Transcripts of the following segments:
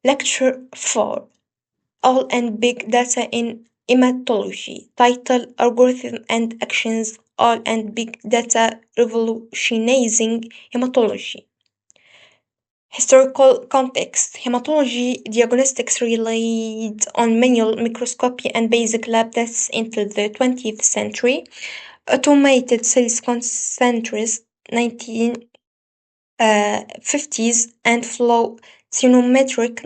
Lecture 4: All and Big Data in Hematology. Title: Algorithm and Actions. All and Big Data Revolutionizing Hematology. Historical context: Hematology diagnostics relied on manual microscopy and basic lab tests until the 20th century. Automated cells concentrates 1950s and flow cytometric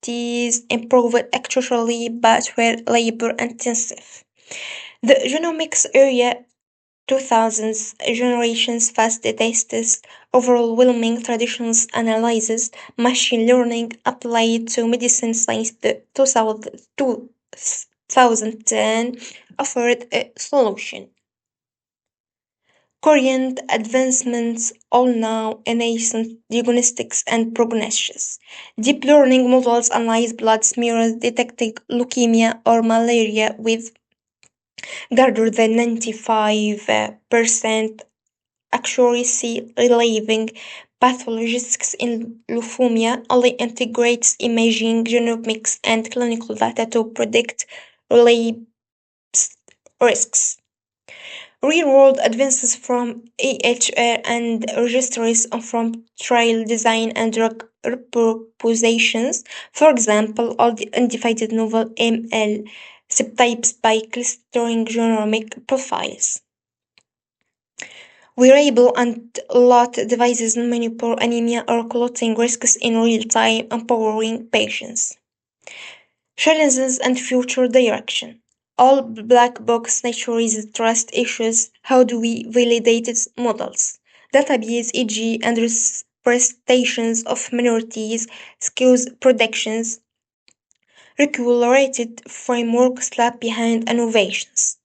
1970s improved actually but were labor intensive. The genomics area 2000s generations fast tests, overwhelming traditional analysis, machine learning applied to medicine science. The 2010 offered a solution. Korean advancements all now in nascent diagnostics and prognosis. Deep learning models analyze blood smears detecting leukemia or malaria with greater than 95% accuracy, relieving pathologists in leukemia only integrates imaging, genomics, and clinical data to predict relapse risks. Real-world advances from EHR and registries from trial design and drug propositions. For example, all the undivided novel ML subtypes by clustering genomic profiles. Wearable and lot devices monitor anemia or clotting risks in real time, empowering patients. Challenges and future direction. All black box nature raises trust issues. How do we validate its models? Database, e.g., and representations of minorities, skills predictions, regulated frameworks lag behind innovations.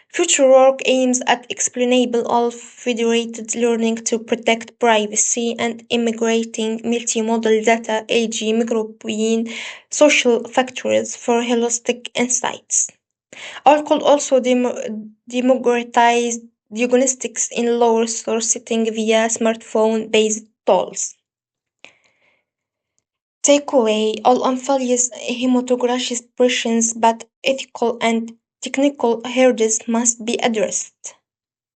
Future work aims at explainable all federated learning to protect privacy and integrating multimodal data, e.g., microbiome, social factors for holistic insights. All could also democratize diagnostics in lower source setting via smartphone-based tools. Takeaway: all unfamiliar hematography expressions, but ethical and technical hurdles must be addressed.